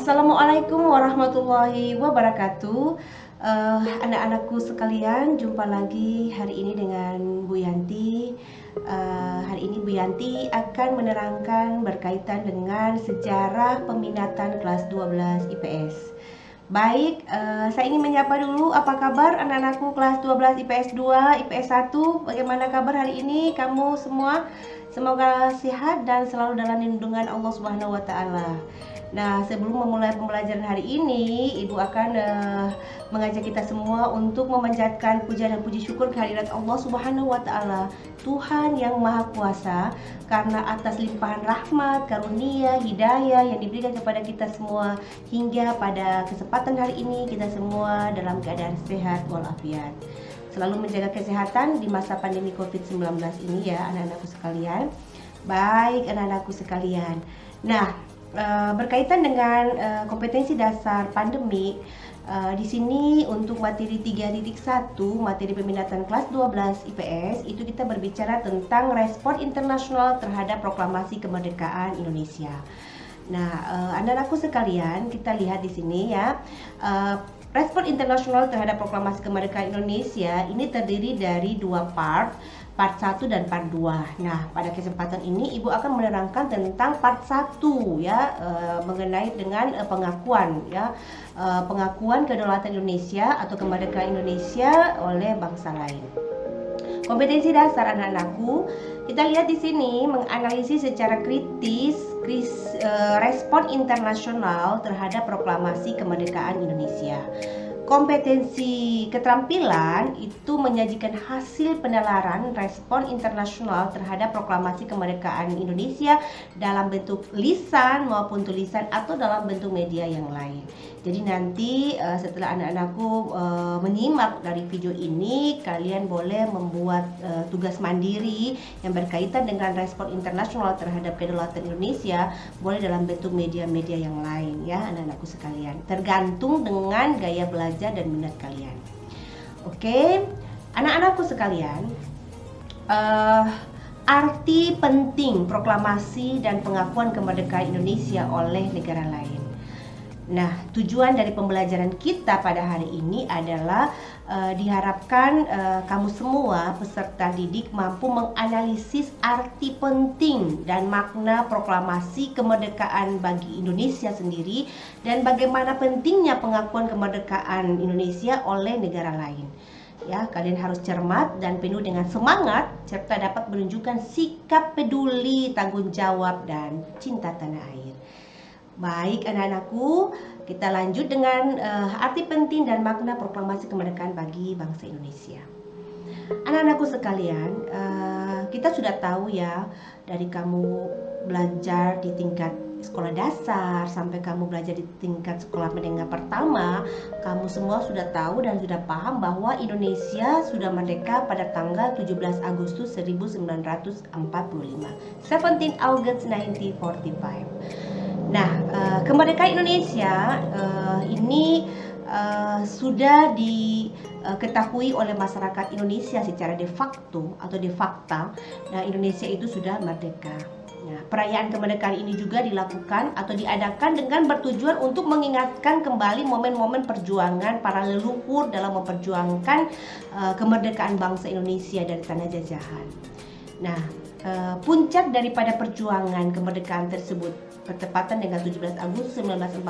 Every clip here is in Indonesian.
Assalamualaikum warahmatullahi wabarakatuh. Anak-anakku sekalian, jumpa lagi hari ini dengan Bu Yanti. Hari ini Bu Yanti akan menerangkan berkaitan dengan sejarah peminatan kelas 12 IPS. Baik, saya ingin menyapa dulu, apa kabar anak-anakku kelas 12 IPS 2, IPS 1? Bagaimana kabar hari ini kamu semua? Semoga sehat dan selalu dalam lindungan Allah Subhanahu wa taala. Nah, sebelum memulai pembelajaran hari ini, Ibu akan mengajak kita semua untuk memanjatkan puja dan puji syukur kehadirat Allah Subhanahu wa taala, Tuhan yang Maha Kuasa, karena atas limpahan rahmat, karunia, hidayah yang diberikan kepada kita semua hingga pada kesempatan hari ini kita semua dalam keadaan sehat walafiat. Selalu menjaga kesehatan di masa pandemi COVID-19 ini ya, anak-anakku sekalian. Baik, anak-anakku sekalian. Nah, berkaitan dengan kompetensi dasar pandemik, di sini untuk materi 3.1, materi peminatan kelas 12 IPS, itu kita berbicara tentang respon internasional terhadap proklamasi kemerdekaan Indonesia. Nah, anak-anakku sekalian, kita lihat di sini ya. Respon internasional terhadap proklamasi kemerdekaan Indonesia ini terdiri dari dua part 1 dan part 2. Nah, pada kesempatan ini Ibu akan menerangkan tentang part 1 ya, mengenai dengan pengakuan ya, pengakuan kedaulatan Indonesia atau kemerdekaan Indonesia oleh bangsa lain. Kompetensi dasar anak-anakku, kita lihat di sini menganalisis secara kritis respon internasional terhadap proklamasi kemerdekaan Indonesia. Kompetensi keterampilan itu menyajikan hasil penalaran respon internasional terhadap proklamasi kemerdekaan Indonesia dalam bentuk lisan maupun tulisan atau dalam bentuk media yang lain. Jadi nanti setelah anak-anakku menyimak dari video ini, kalian boleh membuat tugas mandiri yang berkaitan dengan respon internasional terhadap kedaulatan Indonesia, boleh dalam bentuk media-media yang lain ya anak-anakku sekalian. Tergantung dengan gaya belajar dan minat kalian. Oke, anak-anakku sekalian, arti penting proklamasi dan pengakuan kemerdekaan Indonesia oleh negara lain. Nah, tujuan dari pembelajaran kita pada hari ini adalah diharapkan kamu semua peserta didik mampu menganalisis arti penting dan makna proklamasi kemerdekaan bagi Indonesia sendiri dan bagaimana pentingnya pengakuan kemerdekaan Indonesia oleh negara lain. Ya, kalian harus cermat dan penuh dengan semangat serta dapat menunjukkan sikap peduli, tanggung jawab dan cinta tanah air. Baik anak-anakku, kita lanjut dengan arti penting dan makna proklamasi kemerdekaan bagi bangsa Indonesia. Anak-anakku sekalian, kita sudah tahu ya, dari kamu belajar di tingkat sekolah dasar sampai kamu belajar di tingkat sekolah menengah pertama, kamu semua sudah tahu dan sudah paham bahwa Indonesia sudah merdeka pada tanggal 17 Agustus 1945, 17 August 1945. Nah, kemerdekaan Indonesia ini sudah diketahui oleh masyarakat Indonesia secara de facto atau de facto. Nah, Indonesia itu sudah merdeka. Nah, perayaan kemerdekaan ini juga dilakukan atau diadakan dengan bertujuan untuk mengingatkan kembali momen-momen perjuangan para leluhur dalam memperjuangkan kemerdekaan bangsa Indonesia dari tanah jajahan. Nah, puncak daripada perjuangan kemerdekaan tersebut bertepatan dengan 17 Agustus 1945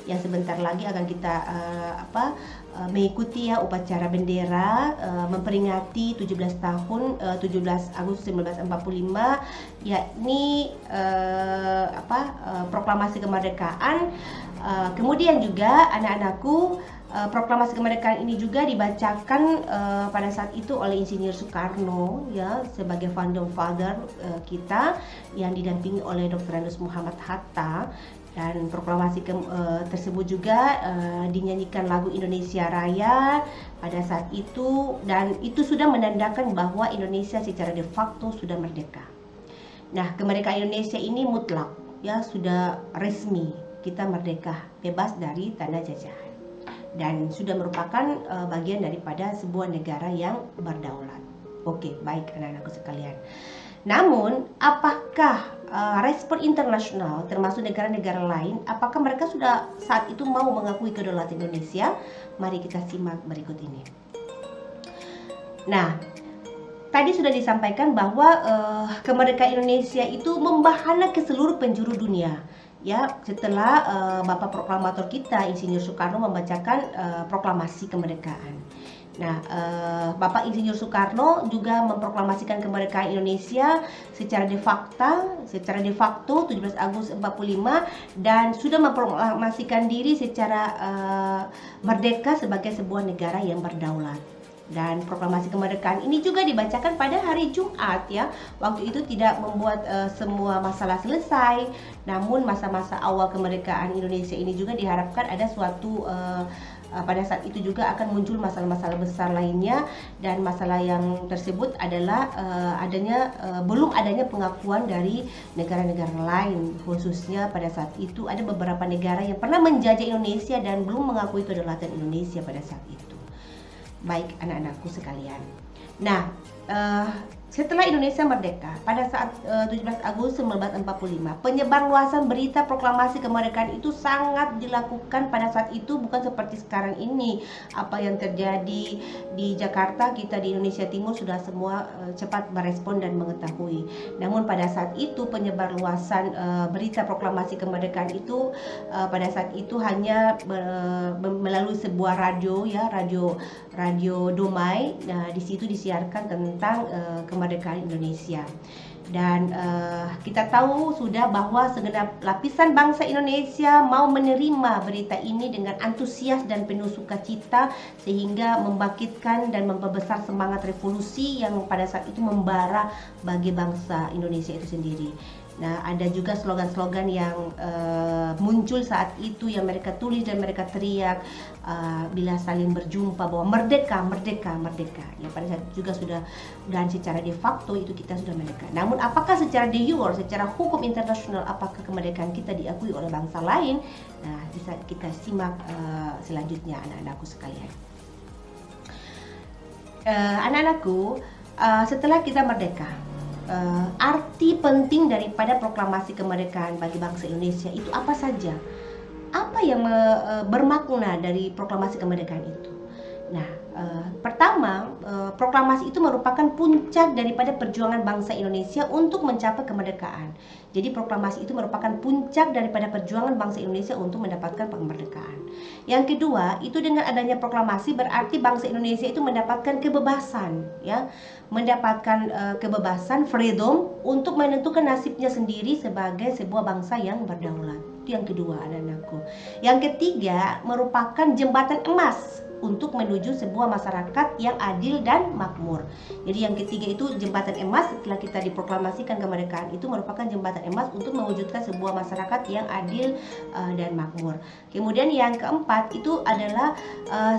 yang sebentar lagi akan kita mengikuti ya upacara bendera memperingati 17 tahun 17 Agustus 1945, yakni proklamasi kemerdekaan. Kemudian juga anak-anakku, proklamasi kemerdekaan ini juga dibacakan pada saat itu oleh Insinyur Soekarno ya, sebagai founding father kita, yang didampingi oleh Dr. Andes Muhammad Hatta. Dan proklamasi tersebut juga dinyanyikan lagu Indonesia Raya pada saat itu, dan itu sudah menandakan bahwa Indonesia secara de facto sudah merdeka. Nah, kemerdekaan Indonesia ini mutlak ya, sudah resmi kita merdeka, bebas dari tanah jajahan, dan sudah merupakan bagian daripada sebuah negara yang berdaulat. Oke, baik anak-anakku sekalian. Namun, apakah respon internasional termasuk negara-negara lain, apakah mereka sudah saat itu mau mengakui kedaulatan Indonesia? Mari kita simak berikut ini. Nah, tadi sudah disampaikan bahwa kemerdekaan Indonesia itu membahana ke seluruh penjuru dunia. Ya, setelah Bapak Proklamator kita Insinyur Soekarno membacakan proklamasi kemerdekaan. Nah, Bapak Insinyur Soekarno juga memproklamasikan kemerdekaan Indonesia secara de facto 17 Agustus 45 dan sudah memproklamasikan diri secara merdeka sebagai sebuah negara yang berdaulat. Dan proklamasi kemerdekaan ini juga dibacakan pada hari Jumat ya. Waktu itu tidak membuat semua masalah selesai, namun masa-masa awal kemerdekaan Indonesia ini juga diharapkan ada suatu pada saat itu juga akan muncul masalah-masalah besar lainnya, dan masalah yang tersebut adalah belum adanya pengakuan dari negara-negara lain, khususnya pada saat itu ada beberapa negara yang pernah menjajah Indonesia dan belum mengakui kedaulatan Indonesia pada saat itu. Baik anak-anakku sekalian. Nah, setelah Indonesia merdeka pada saat 17 Agustus 1945, penyebarluasan berita proklamasi kemerdekaan itu sangat dilakukan pada saat itu, bukan seperti sekarang ini. Apa yang terjadi di Jakarta, kita di Indonesia Timur sudah semua cepat merespon dan mengetahui. Namun pada saat itu penyebarluasan berita proklamasi kemerdekaan itu pada saat itu hanya melalui sebuah radio ya, radio Domai. Nah, di situ disiarkan tentang kemerdekaan Indonesia. Dan kita tahu sudah bahwa segenap lapisan bangsa Indonesia mau menerima berita ini dengan antusias dan penuh sukacita, sehingga membangkitkan dan membesar semangat revolusi yang pada saat itu membara bagi bangsa Indonesia itu sendiri. Nah, ada juga slogan-slogan yang muncul saat itu yang mereka tulis dan mereka teriak bila saling berjumpa bahwa merdeka, merdeka, merdeka. Ya, pada saat itu juga sudah, dan secara de facto itu kita sudah merdeka. Namun apakah secara de jure, secara hukum internasional, apakah kemerdekaan kita diakui oleh bangsa lain? Nah, bisa kita simak selanjutnya anak-anakku sekalian. Anak-anakku, setelah kita merdeka, arti penting daripada proklamasi kemerdekaan bagi bangsa Indonesia itu apa saja? Apa yang bermakna dari proklamasi kemerdekaan itu? Nah, pertama, proklamasi itu merupakan puncak daripada perjuangan bangsa Indonesia untuk mencapai kemerdekaan. Jadi proklamasi itu merupakan puncak daripada perjuangan bangsa Indonesia untuk mendapatkan kemerdekaan. Yang kedua, itu dengan adanya proklamasi berarti bangsa Indonesia itu mendapatkan kebebasan, ya, mendapatkan kebebasan, freedom untuk menentukan nasibnya sendiri sebagai sebuah bangsa yang berdaulat. Itu yang kedua, anak-anakku. Yang ketiga, merupakan jembatan emas untuk menuju sebuah masyarakat yang adil dan makmur. Jadi yang ketiga itu jembatan emas, setelah kita diproklamasikan kemerdekaan itu merupakan jembatan emas untuk mewujudkan sebuah masyarakat yang adil dan makmur. Kemudian yang keempat itu adalah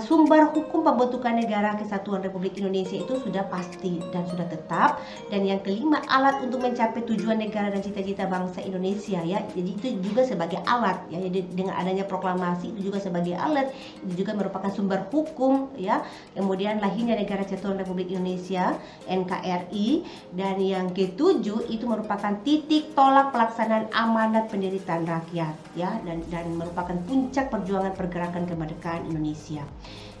sumber hukum pembentukan negara kesatuan Republik Indonesia itu sudah pasti dan sudah tetap. Dan yang kelima, alat untuk mencapai tujuan negara dan cita-cita bangsa Indonesia, ya. Jadi itu juga sebagai alat, ya. Jadi dengan adanya proklamasi itu juga sebagai alat, itu juga merupakan sumber hukum, ya. Kemudian lahirnya negara kesatuan Republik Indonesia NKRI, dan yang ketujuh itu merupakan titik tolak pelaksanaan amanat penderitaan rakyat, ya, dan merupakan puncak perjuangan pergerakan kemerdekaan Indonesia.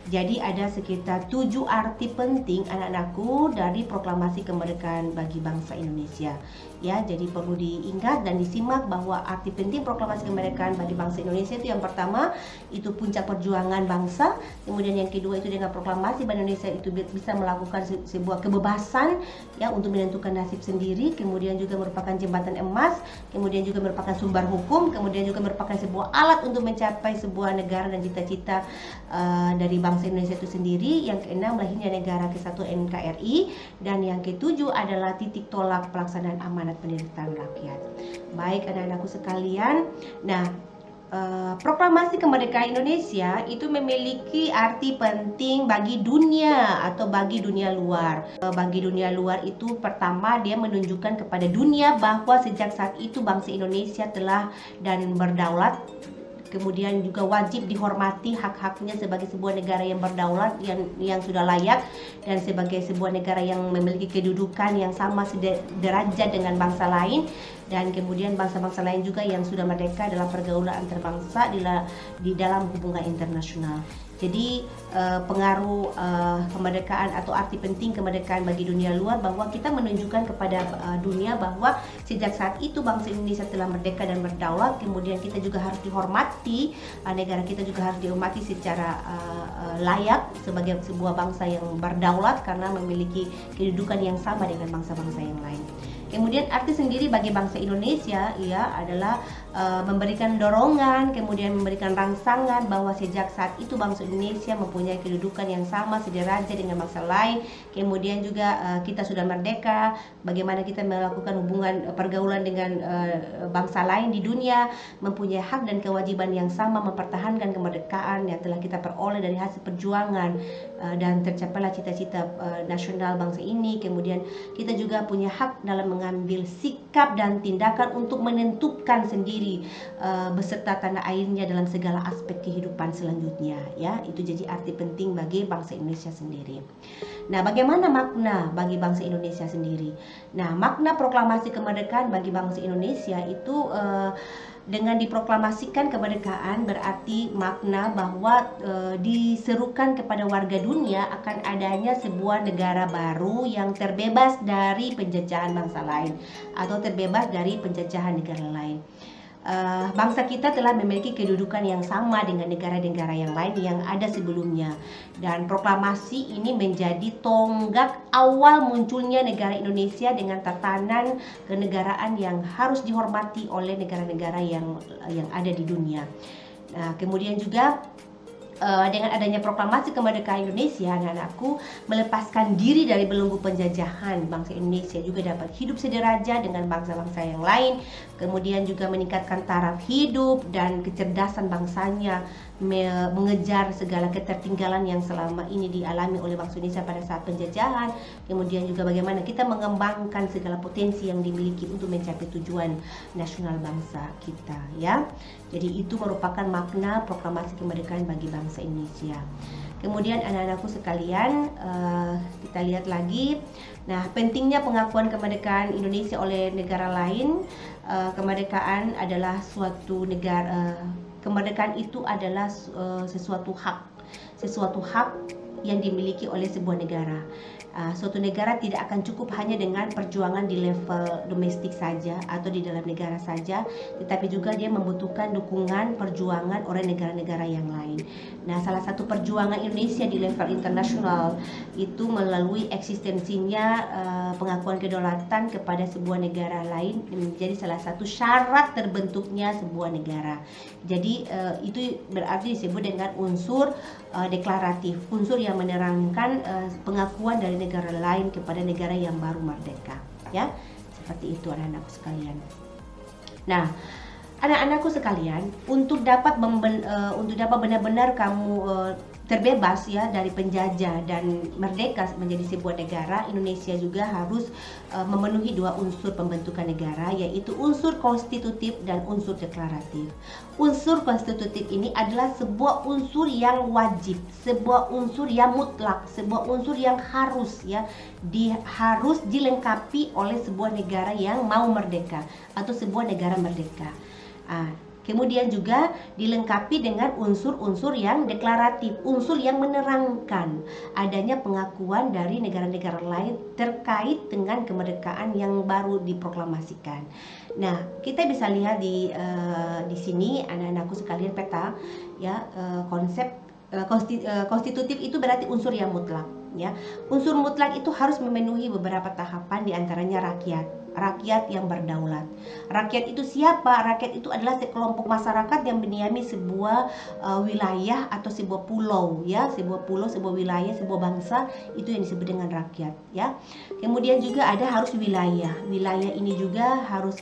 Jadi ada sekitar 7 arti penting anak-anakku dari proklamasi kemerdekaan bagi bangsa Indonesia. Ya, jadi perlu diingat dan disimak bahwa arti penting proklamasi kemerdekaan bagi bangsa Indonesia itu yang pertama itu puncak perjuangan bangsa, kemudian yang kedua itu dengan proklamasi Bank Indonesia itu bisa melakukan sebuah kebebasan, ya, untuk menentukan nasib sendiri, kemudian juga merupakan jembatan emas, kemudian juga merupakan sumber hukum, kemudian juga merupakan sebuah alat untuk mencapai sebuah negara dan cita-cita dari bangsa Indonesia itu sendiri. Yang keenam, lahirnya negara kesatuan NKRI, dan yang ketujuh adalah titik tolak pelaksanaan amanat penderitaan rakyat. Baik anak-anakku sekalian, nah proklamasi kemerdekaan Indonesia itu memiliki arti penting bagi dunia atau bagi dunia luar. Bagi dunia luar itu pertama dia menunjukkan kepada dunia bahwa sejak saat itu bangsa Indonesia telah dan berdaulat kemudian juga wajib dihormati hak-haknya sebagai sebuah negara yang berdaulat, yang sudah layak, dan sebagai sebuah negara yang memiliki kedudukan yang sama sederajat dengan bangsa lain, dan kemudian bangsa-bangsa lain juga yang sudah merdeka dalam pergaulan antar bangsa di dalam hubungan internasional. Jadi pengaruh kemerdekaan atau arti penting kemerdekaan bagi dunia luar, bahwa kita menunjukkan kepada dunia bahwa sejak saat itu bangsa Indonesia telah merdeka dan berdaulat, kemudian kita juga harus dihormati, negara kita juga harus dihormati secara layak sebagai sebuah bangsa yang berdaulat karena memiliki kedudukan yang sama dengan bangsa-bangsa yang lain. Kemudian arti sendiri bagi bangsa Indonesia adalah memberikan dorongan, kemudian memberikan rangsangan bahwa sejak saat itu bangsa Indonesia mempunyai kedudukan yang sama sederajat dengan bangsa lain. Kemudian juga kita sudah merdeka, bagaimana kita melakukan hubungan pergaulan dengan bangsa lain di dunia, mempunyai hak dan kewajiban yang sama mempertahankan kemerdekaan yang telah kita peroleh dari hasil perjuangan, dan tercapailah cita-cita nasional bangsa ini. Kemudian kita juga punya hak dalam mengambil sikap dan tindakan untuk menentukan sendiri beserta tanah airnya dalam segala aspek kehidupan selanjutnya, ya. Itu jadi arti penting bagi bangsa Indonesia sendiri. Nah, bagaimana makna bagi bangsa Indonesia sendiri? Nah, makna proklamasi kemerdekaan bagi bangsa Indonesia itu dengan diproklamasikan kemerdekaan berarti makna bahwa diserukan kepada warga dunia akan adanya sebuah negara baru yang terbebas dari penjajahan bangsa lain atau terbebas dari penjajahan negara lain. Bangsa kita telah memiliki kedudukan yang sama dengan negara-negara yang lain yang ada sebelumnya, dan proklamasi ini menjadi tonggak awal munculnya negara Indonesia dengan tatanan kenegaraan yang harus dihormati oleh negara-negara yang ada di dunia. Nah, kemudian juga dengan adanya proklamasi kemerdekaan Indonesia, anak-anakku melepaskan diri dari belenggu penjajahan. Bangsa Indonesia juga dapat hidup sederajat dengan bangsa-bangsa yang lain, kemudian juga meningkatkan taraf hidup dan kecerdasan bangsanya, mengejar segala ketertinggalan yang selama ini dialami oleh bangsa Indonesia pada saat penjajahan. Kemudian juga bagaimana kita mengembangkan segala potensi yang dimiliki untuk mencapai tujuan nasional bangsa kita, ya. Jadi itu merupakan makna proklamasi kemerdekaan bagi bangsa Indonesia. Kemudian anak-anakku sekalian, kita lihat lagi. Nah, pentingnya pengakuan kemerdekaan Indonesia oleh negara lain. Kemerdekaan adalah suatu negara, kemerdekaan itu adalah sesuatu hak yang dimiliki oleh sebuah negara. Suatu negara tidak akan cukup hanya dengan perjuangan di level domestik saja atau di dalam negara saja, tetapi juga dia membutuhkan dukungan perjuangan oleh negara-negara yang lain. Nah, salah satu perjuangan Indonesia di level internasional itu melalui eksistensinya pengakuan kedaulatan kepada sebuah negara lain menjadi salah satu syarat terbentuknya sebuah negara. Jadi itu berarti disebut dengan unsur deklaratif, unsur yang menerangkan pengakuan dari negara lain kepada negara yang baru merdeka, ya. Seperti itu anak-anakku sekalian. Nah, anak-anakku sekalian, untuk dapat benar-benar kamu terbebas, ya, dari penjajah dan merdeka menjadi sebuah negara, Indonesia juga harus memenuhi dua unsur pembentukan negara, yaitu unsur konstitutif dan unsur deklaratif. Unsur konstitutif ini adalah sebuah unsur yang wajib, sebuah unsur yang mutlak, sebuah unsur yang harus, ya, harus dilengkapi oleh sebuah negara yang mau merdeka atau sebuah negara merdeka. Kemudian juga dilengkapi dengan unsur-unsur yang deklaratif, unsur yang menerangkan adanya pengakuan dari negara-negara lain terkait dengan kemerdekaan yang baru diproklamasikan. Nah, kita bisa lihat di sini anak-anakku sekalian peta, ya, konsep konstitutif itu berarti unsur yang mutlak, ya. Unsur mutlak itu harus memenuhi beberapa tahapan, diantaranya rakyat yang berdaulat. Rakyat itu siapa? Rakyat itu adalah sekelompok masyarakat yang mendiami sebuah wilayah atau sebuah pulau, ya, sebuah pulau, sebuah wilayah, sebuah bangsa, itu yang disebut dengan rakyat, ya. Kemudian juga ada harus wilayah. Wilayah ini juga harus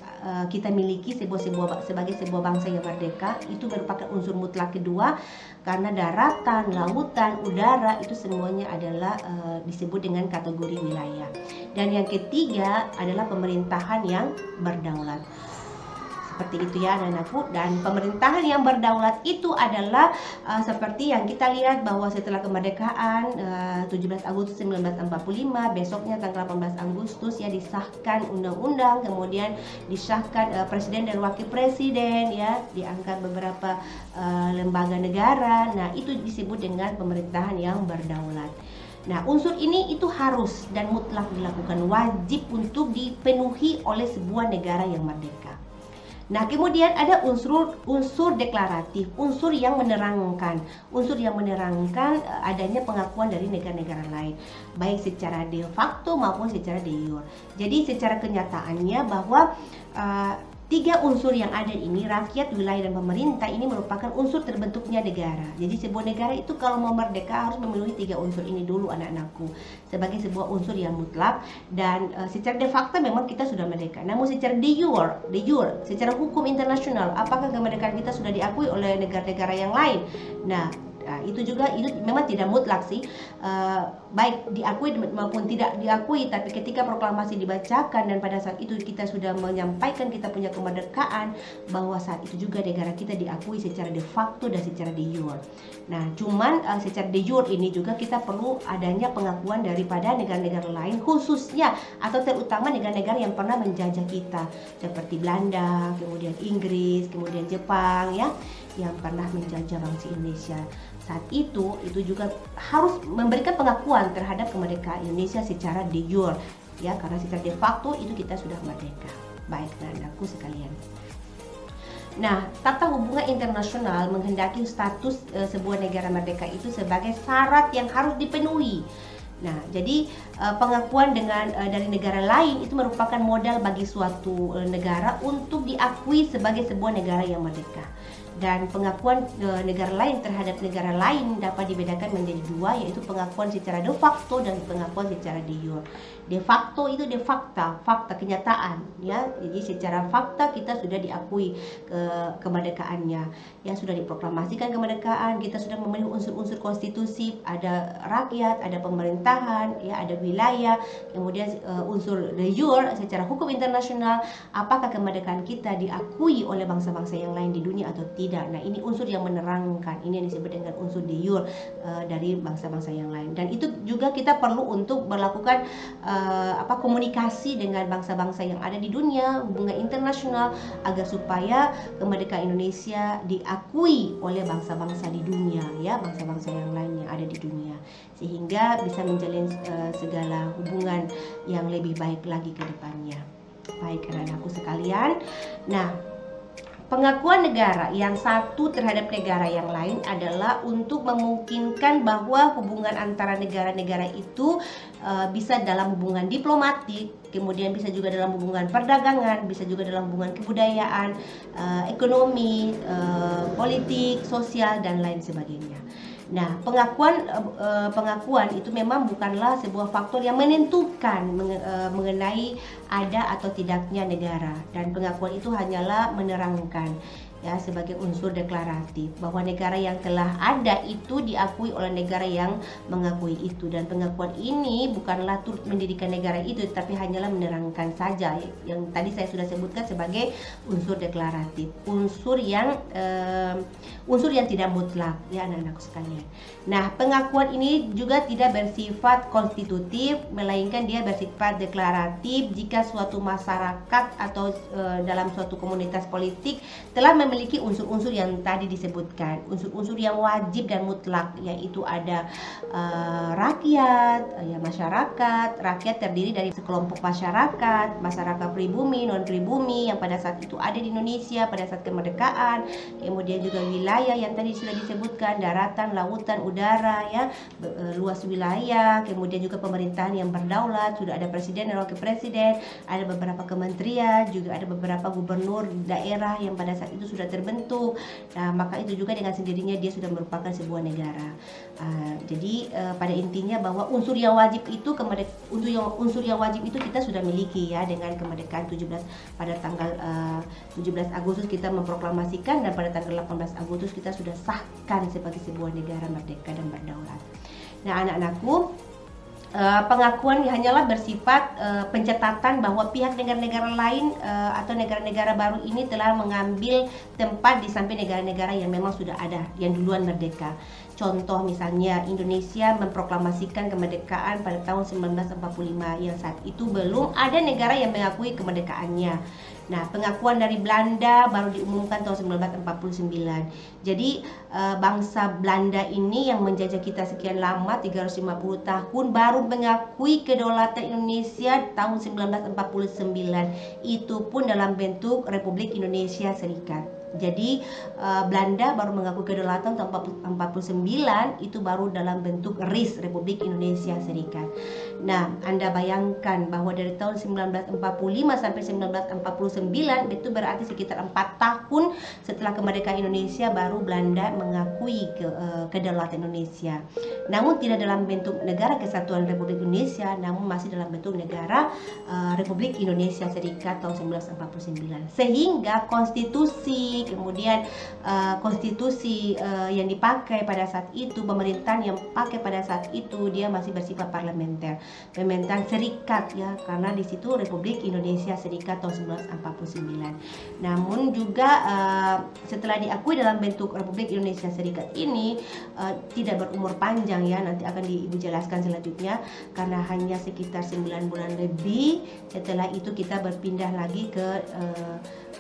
kita miliki sebagai sebuah bangsa yang merdeka. Itu merupakan unsur mutlak kedua, karena daratan, lautan, udara itu semuanya adalah disebut dengan kategori wilayah. Dan yang ketiga adalah pemerintahan yang berdaulat. Seperti itu ya anak-anakku. Dan pemerintahan yang berdaulat itu adalah seperti yang kita lihat bahwa setelah kemerdekaan 17 Agustus 1945, besoknya tanggal 18 Agustus ya disahkan undang-undang, kemudian disahkan presiden dan wakil presiden ya, diangkat beberapa lembaga negara. Nah, itu disebut dengan pemerintahan yang berdaulat. Nah, unsur ini itu harus dan mutlak dilakukan, wajib untuk dipenuhi oleh sebuah negara yang merdeka. Nah, kemudian ada unsur deklaratif, unsur yang menerangkan adanya pengakuan dari negara-negara lain, baik secara de facto maupun secara de jure. Jadi secara kenyataannya bahwa tiga unsur yang ada ini, rakyat, wilayah, dan pemerintah, ini merupakan unsur terbentuknya negara. Jadi sebuah negara itu kalau mau merdeka harus memenuhi tiga unsur ini dulu anak-anakku, sebagai sebuah unsur yang mutlak. Dan secara de facto memang kita sudah merdeka. Namun secara de jure, secara hukum internasional, apakah kemerdekaan kita sudah diakui oleh negara-negara yang lain? Nah, itu memang tidak mutlak sih, baik diakui maupun tidak diakui. Tapi ketika proklamasi dibacakan dan pada saat itu kita sudah menyampaikan kita punya kemerdekaan, bahwa saat itu juga negara kita diakui secara de facto dan secara de jure. Nah, cuman secara de jure ini juga kita perlu adanya pengakuan daripada negara-negara lain, khususnya atau terutama negara-negara yang pernah menjajah kita, seperti Belanda, kemudian Inggris, kemudian Jepang ya, yang pernah menjajah bangsa Indonesia. Saat itu juga harus memberikan pengakuan terhadap kemerdekaan Indonesia secara de jure ya, karena secara de facto itu kita sudah merdeka. Baik anak-anakku sekalian. Nah, tata hubungan internasional menghendaki status sebuah negara merdeka itu sebagai syarat yang harus dipenuhi. Nah, jadi pengakuan dari negara lain itu merupakan modal bagi suatu negara untuk diakui sebagai sebuah negara yang merdeka. Dan pengakuan negara lain terhadap negara lain dapat dibedakan menjadi dua, yaitu pengakuan secara de facto dan pengakuan secara de jure. De facto itu de fakta kenyataan ya. Jadi secara fakta kita sudah diakui kemerdekaannya. Ya, sudah diproklamasikan kemerdekaan, kita sudah memenuhi unsur-unsur konstitusi, ada rakyat, ada pemerintahan, ya, ada wilayah, kemudian unsur de jure secara hukum internasional, apakah kemerdekaan kita diakui oleh bangsa-bangsa yang lain di dunia atau tidak. Nah, ini unsur yang menerangkan, ini yang disebut dengan unsur de jure dari bangsa-bangsa yang lain. Dan itu juga kita perlu untuk melakukan komunikasi dengan bangsa-bangsa yang ada di dunia, hubungan internasional, agar supaya kemerdekaan Indonesia diakui oleh bangsa-bangsa di dunia ya, bangsa-bangsa yang lain yang ada di dunia, sehingga bisa menjalin segala hubungan yang lebih baik lagi ke depannya. Baik anak-anakku sekalian. Nah, pengakuan negara yang satu terhadap negara yang lain adalah untuk memungkinkan bahwa hubungan antara negara-negara itu bisa dalam hubungan diplomatik, kemudian bisa juga dalam hubungan perdagangan, bisa juga dalam hubungan kebudayaan, ekonomi, politik, sosial, dan lain sebagainya. Nah, pengakuan itu memang bukanlah sebuah faktor yang menentukan mengenai ada atau tidaknya negara, dan pengakuan itu hanyalah menerangkan ya, sebagai unsur deklaratif bahwa negara yang telah ada itu diakui oleh negara yang mengakui itu, dan pengakuan ini bukanlah turut mendirikan negara itu, tapi hanyalah menerangkan saja, yang tadi saya sudah sebutkan sebagai unsur deklaratif, unsur yang tidak mutlak ya anak-anakku sekalian. Nah, pengakuan ini juga tidak bersifat konstitutif, melainkan dia bersifat deklaratif jika suatu masyarakat atau dalam suatu komunitas politik telah memiliki unsur-unsur yang tadi disebutkan, unsur-unsur yang wajib dan mutlak, yaitu ada rakyat, ya masyarakat. Rakyat terdiri dari sekelompok masyarakat pribumi, non pribumi yang pada saat itu ada di Indonesia pada saat kemerdekaan. Kemudian juga wilayah yang tadi sudah disebutkan, daratan, lautan, udara ya, luas wilayah. Kemudian juga pemerintahan yang berdaulat, sudah ada presiden dan wakil presiden, ada beberapa kementerian, juga ada beberapa gubernur daerah yang pada saat itu sudah terbentuk. Nah, maka itu juga dengan sendirinya dia sudah merupakan sebuah negara. Jadi pada intinya bahwa unsur yang wajib itu kita sudah miliki ya, dengan kemerdekaan pada tanggal 17 Agustus kita memproklamasikan, dan pada tanggal 18 Agustus kita sudah sahkan sebagai sebuah negara merdeka dan berdaulat. Nah, anak-anakku, pengakuan hanyalah bersifat pencatatan bahwa pihak negara-negara lain atau negara-negara baru ini telah mengambil tempat di samping negara-negara yang memang sudah ada, yang duluan merdeka. Contoh misalnya Indonesia memproklamasikan kemerdekaan pada tahun 1945 yang saat itu belum ada negara yang mengakui kemerdekaannya. Nah, pengakuan dari Belanda baru diumumkan tahun 1949. Jadi bangsa Belanda ini yang menjajah kita sekian lama, 350 tahun, baru mengakui kedaulatan Indonesia tahun 1949. Itu pun dalam bentuk Republik Indonesia Serikat. Jadi Belanda baru mengaku kedaulatan tahun 1949, itu baru dalam bentuk RIS, Republik Indonesia Serikat. Nah, Anda bayangkan bahwa dari tahun 1945 sampai 1949 itu berarti sekitar 4 tahun setelah kemerdekaan Indonesia baru Belanda mengakui kedaulatan Indonesia. Namun tidak dalam bentuk negara kesatuan Republik Indonesia, namun masih dalam bentuk negara Republik Indonesia Serikat tahun 1949. Sehingga konstitusi, kemudian konstitusi yang dipakai pada saat itu, pemerintahan yang pakai pada saat itu, dia masih bersifat parlementer, pemerintahan serikat ya, karena di situ Republik Indonesia Serikat tahun 1949. Namun juga setelah diakui dalam bentuk Republik Indonesia Serikat ini tidak berumur panjang ya, nanti akan Ibu jelaskan selanjutnya, karena hanya sekitar 9 bulan lebih setelah itu kita berpindah lagi ke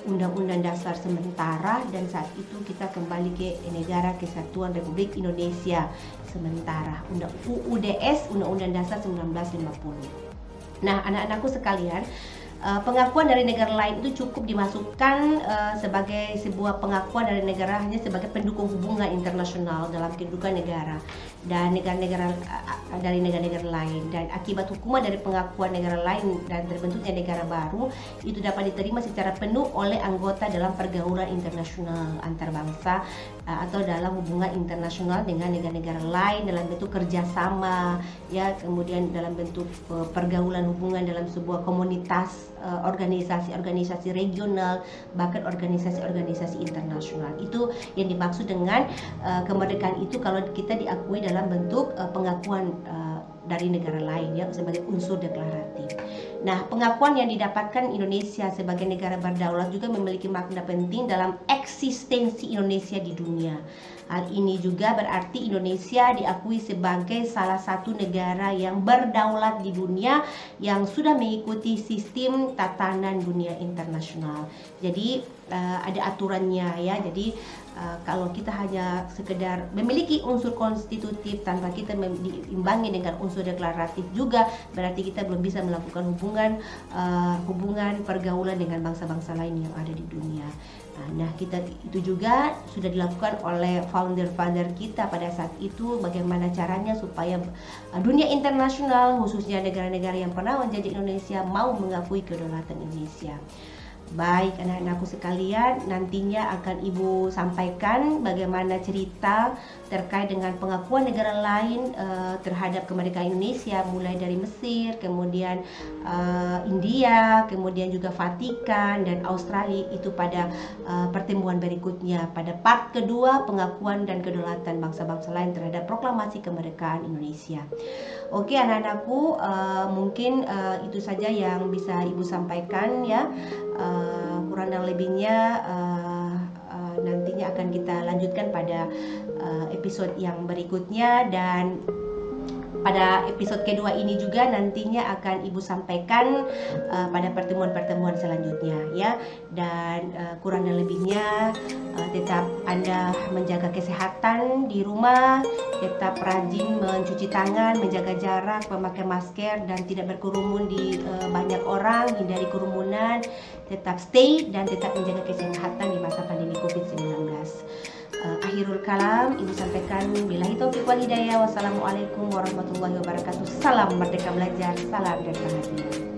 Undang-Undang Dasar sementara, dan saat itu kita kembali ke Negara Kesatuan Republik Indonesia sementara, UUDS, Undang-Undang Dasar 1950. Nah, anak-anakku sekalian, pengakuan dari negara lain itu cukup dimasukkan sebagai sebuah pengakuan dari negara hanya sebagai pendukung hubungan internasional dalam kedudukan negara dan negara-negara dari negara-negara lain, dan akibat hukuman dari pengakuan negara lain dan terbentuknya negara baru itu dapat diterima secara penuh oleh anggota dalam pergaulan internasional antar bangsa atau dalam hubungan internasional dengan negara-negara lain dalam bentuk kerjasama ya, kemudian dalam bentuk pergaulan hubungan dalam sebuah komunitas, organisasi-organisasi regional, bahkan organisasi-organisasi internasional. Itu yang dimaksud dengan kemerdekaan itu kalau kita diakui dalam bentuk pengakuan dari negara lain ya, sebagai unsur deklaratif. Nah, pengakuan yang didapatkan Indonesia sebagai negara berdaulat juga memiliki makna penting dalam eksistensi Indonesia di dunia. Hal ini juga berarti Indonesia diakui sebagai salah satu negara yang berdaulat di dunia yang sudah mengikuti sistem tatanan dunia internasional. Jadi ada aturannya ya. Jadi kalau kita hanya sekedar memiliki unsur konstitutif tanpa kita diimbangi dengan unsur deklaratif juga, berarti kita belum bisa melakukan hubungan pergaulan dengan bangsa-bangsa lain yang ada di dunia. Nah, kita itu juga sudah dilakukan oleh founder-founder kita pada saat itu, bagaimana caranya supaya dunia internasional, khususnya negara-negara yang pernah menjajah Indonesia, mau mengakui kedaulatan Indonesia. Baik anak-anakku sekalian, nantinya akan Ibu sampaikan bagaimana cerita terkait dengan pengakuan negara lain terhadap kemerdekaan Indonesia, mulai dari Mesir, kemudian India, kemudian juga Vatikan dan Australia, itu pada pertemuan berikutnya pada part kedua, pengakuan dan kedaulatan bangsa-bangsa lain terhadap proklamasi kemerdekaan Indonesia. Oke anak-anakku, mungkin itu saja yang bisa Ibu sampaikan ya. Kurang dan lebihnya nantinya akan kita lanjutkan pada episode yang berikutnya, dan pada episode kedua ini juga nantinya akan Ibu sampaikan pada pertemuan-pertemuan selanjutnya ya. Dan kurang dan lebihnya tetap Anda menjaga kesehatan di rumah, tetap rajin mencuci tangan, menjaga jarak, memakai masker, dan tidak berkerumun di banyak orang, hindari kerumunan, tetap stay dan tetap menjaga kesehatan di masa pandemi COVID-19. Akhirul kalam, Ibu sampaikan billahi taufiq wal hidayah. Wassalamualaikum warahmatullahi wabarakatuh. Salam Merdeka Belajar, salam dan bahagia.